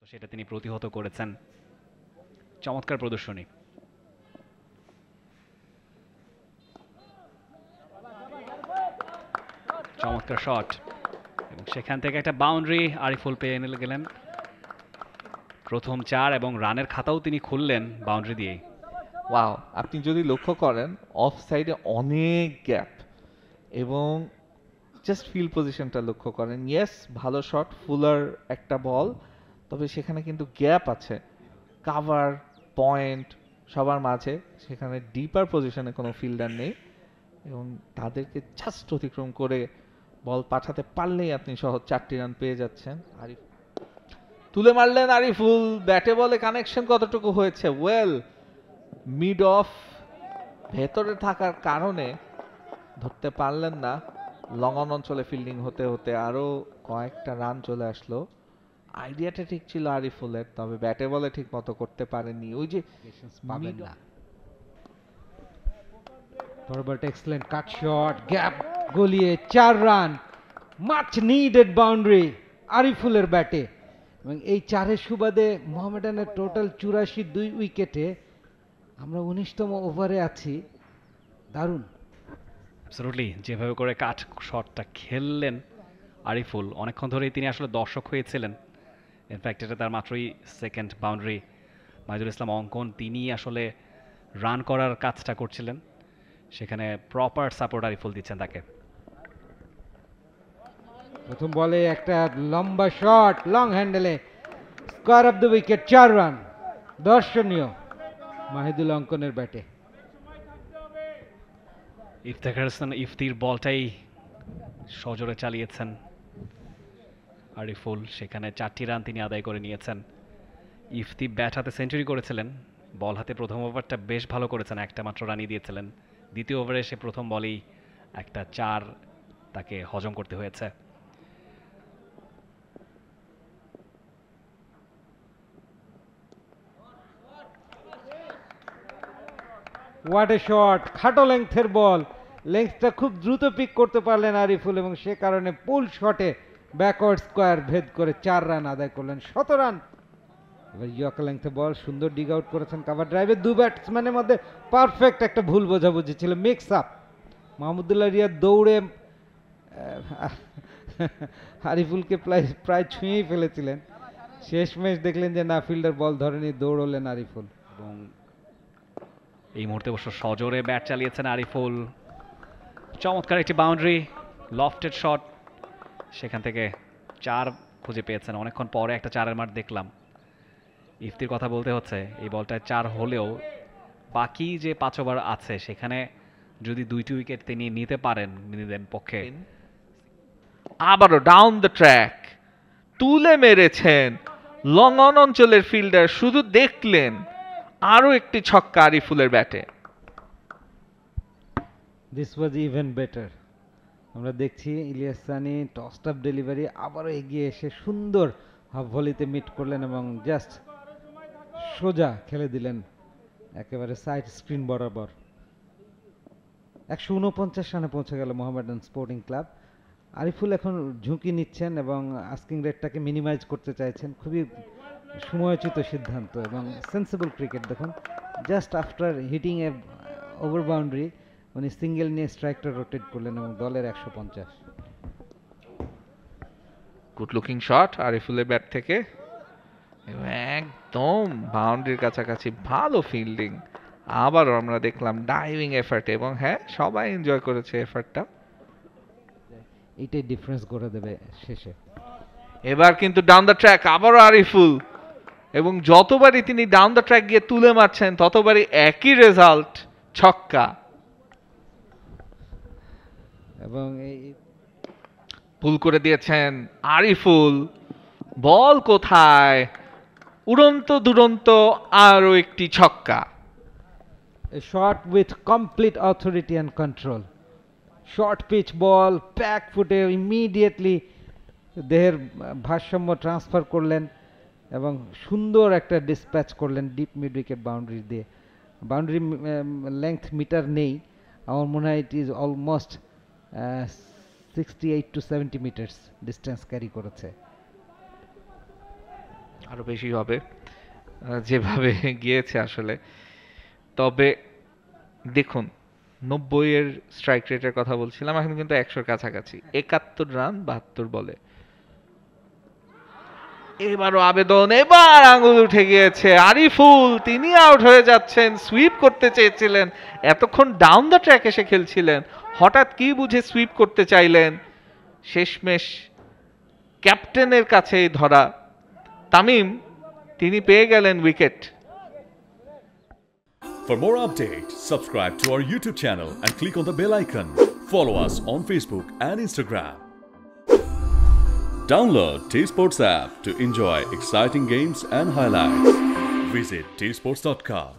সেটা তিনি প্রতিহত করেছেন। চমৎকার প্রদর্শনী। চমৎকার শট এবং সেখান থেকে একটা বাউন্ডারি আরিফুল পেয়ে গেলেন। প্রথম 4 এবং রানের খাতাও তিনি খুললেন বাউন্ডারি দিয়েই। ওয়াও, আপনি যদি লক্ষ্য করেন অফ সাইডে অনেক গ্যাপ এবং জাস্ট ফিল্ড পজিশনটা লক্ষ্য করেন। ইয়েস, ভালো শট, ফুলার একটা বল, তবে সেখানে কিন্তু গ্যাপ আছে, কাভার পয়েন্ট সবার মাঝে। সেখানে ডিপার পজিশনে কোনো ফিল্ডার নেই এবং তাদেরকে জাস্ট অতিক্রম করে বল পাঠাতে পারলেই আপনি সহজ 4টি রান পেয়ে যাচ্ছেন। আরিফ তুলে মারলেন আরিফুল, ব্যাটে বলে কানেকশন কতটুকু হয়েছে? ওয়েল, মিড অফ ভেতরে থাকার কারণে ধরতে পারলেন না। লং অন অঞ্চলে ফিল্ডিং হতে হতে আরো কয়েকটা রান চলে আসলো। আইডিয়াটা ঠিক ছিল আরিফুলের, তবে ব্যাটে বলে ঠিক মতো করতে পারেননি। ওই যে পাবেন না। ফরওয়ার্ড এক্সেলেন্ট কাট শট, গ্যাপ গলিয়ে 4 রান, মাচ নিডেড বাউন্ডারি আরিফুলের ব্যাটে। এবং এই 4-এর সুবাদে মোহামেডানের টোটাল 84 2 উইকেটে আমরা 19তম ওভারে আছি। দারুণ। অ্যাবসলিউটলি, যেভাবে করে কাট শটটা খেললেন আরিফুল, অনেকক্ষণ ধরেই তিনি আসলে দর্শক হয়েছিলেন। ইনফ্যাক্ট এটা তার মাত্রই সেকেন্ড বাউন্ডারি। মাহিদুল ইসলাম অঙ্কন তিনি আসলে রান করার কাজটা করছিলেন, সেখানে প্রপার সাপোর্ট আরিফুল দিচ্ছেন তাকে। প্রথম বলে একটা লম্বা শট, লং হ্যান্ডেলে, square of the wicket, 4 run. দর্শনীয় মাহিদুল অঙ্কনের ব্যাটে। ইফতেখার হাসান ইফতির বলটাই সজোরে চালিয়েছেন আরিফুল, সেখানে 4টি রান তিনি আদায় করে নিয়েছেন। ইফতি ব্যাট হাতে সেঞ্চুরি করেছিলেন, বল হাতে প্রথম ওভারটা বেশ ভালো করেছেন, একটা মাত্র রানই দিয়েছিলেন। দ্বিতীয় ওভারে সে প্রথম বলেই একটা 4 তাকে হজম করতে হয়েছে। হোয়াট এ শট, খাটো লেংথের বল, লেংথটা খুব দ্রুত পিক করতে পারলেন আরিফুল এবং সে কারণে পুল শটে ব্যাকওয়ার্ড স্কোয়ার ভেদ করে 4 রান আদায় করলেন, 17 রান। এবার ইয়র্ক লেংথে বল, সুন্দর ডিগ আউট করেছেন কাভার ড্রাইভে। দু ব্যাটসম্যানের মধ্যে পারফেক্ট একটা ভুল বোঝাবুঝি ছিল, মিক্স আপ। মাহমুদুল্লাহ রিয়াদ দৌড়ে আরিফুলকে প্রায় ছুঁয়েই ফেলেছিলেন। শেষমেশ দেখলেন যে না, ফিল্ডার বল ধরেনি, দৌড়লেন আরিফুল। এবং এই মুহূর্তে অবশ্য সজোরে ব্যাট চালিয়েছেন আরিফুল। চমৎকার একটি বাউন্ডারি, লফটেড শট, সেখান থেকে 4 খুঁজে পেয়েছেন। অনেকক্ষণ পরে একটা 4-এর মার দেখলাম। ইফতির কথা বলতে হচ্ছে, এই বলটায় 4 হলেও বাকি যে 5 ওভার আছে সেখানে যদি 2টি উইকেট তিনি নিতে পারেন নিজেদের পক্ষে। আবারও ডাউন দ্য ট্র্যাক তুলে মেরেছেন লং অন অঞ্চলের ফিল্ডার, শুধু দেখলেন আরো একটি ছক্কা আরিফুলের ব্যাটে। This was even better. আমরা দেখছি Elias Sunny tossed up delivery, আবারও এগিয়ে এসে সুন্দর হাফ ভলিতে মিট করলেন এবং জাস্ট সোজা খেলে দিলেন একেবারে সাইড স্ক্রিন বরাবর। 149 রানে পৌঁছে গেল মোহামেডান স্পোর্টিং ক্লাব। আরিফুল এখন ঝুঁকি নিচ্ছেন এবং আস্কিং রেটটাকে মিনিমাইজ করতে চাইছেন। খুবই সময়োচিত সিদ্ধান্ত এবং সেন্সিবল ক্রিকেট। দেখুন, জাস্ট আফটার হিটিং এ ওভার বাউন্ডারি উনি সিঙ্গেল নিয়ে স্ট্রাইকটা রোটেট করলেন এবং দলের 150। গুড লুকিং শট আরিফুলের ব্যাট থেকে, একদম বাউন্ডারির কাছাকাছি, ভালো ফিল্ডিং। আবারও আমরা দেখলাম ডাইভিং এফার্ট এবং হ্যাঁ, সবাই এনজয় করেছে এফার্টটা। এইটাই ডিফারেন্স করে দেবে শেষে। এবার কিন্তু ডাউন দ্য ট্র্যাক আবারও আরিফুল, এবং যতবারই তিনি ডাউন দ্য ট্র্যাক গিয়ে তুলে মারছেন ততবারই একই রেজাল্ট, ছক্কা। এবং এই পুল করে দিয়েছেন আরিফুল, বল কোথায়, উড়ন্ত দুরন্ত আরো একটি ছক্কা। Shot with complete authority and control. Short pitch ball, back ফুটে ইমিডিয়েটলি দেহের ভারসাম্য ট্রান্সফার করলেন এবং সুন্দর একটা ডিসপ্যাচ করলেন ডিপ মিড উইকেট বাউন্ডারি দিয়ে। বাউন্ডারি লেংথ মিটার নেই, আমার মনে হয় it is almost 68 to 70 metres distance carry করেছে। আরো বেশি হবে যেভাবে গিয়েছে আসলে। তবে দেখুন 90-এর স্ট্রাইক রেটের কথা বলছিলাম, এখন কিন্তু 100-র কাছাকাছি, 71 রান 72 বলে। এবারও আবেদন, এবার আঙুল উঠে গিয়েছে আরিফুল, তিনি আউট হয়ে যাচ্ছেন। সুইপ করতে চেয়েছিলেন, এতক্ষণ ডাউন দ্য ট্র্যাক এসে খেলছিলেন, হঠাৎ কি বুঝে সুইপ করতে চাইলেন, শেষমেশ ক্যাপ্টেনের কাছেই ধরা। তামিম তিনি পেয়ে গেলেন wicket. For more updates, subscribe to our YouTube channel and click on the bell icon. Follow us on Facebook and Instagram. Download T-Sports app to enjoy exciting games and highlights. Visit tsports.com.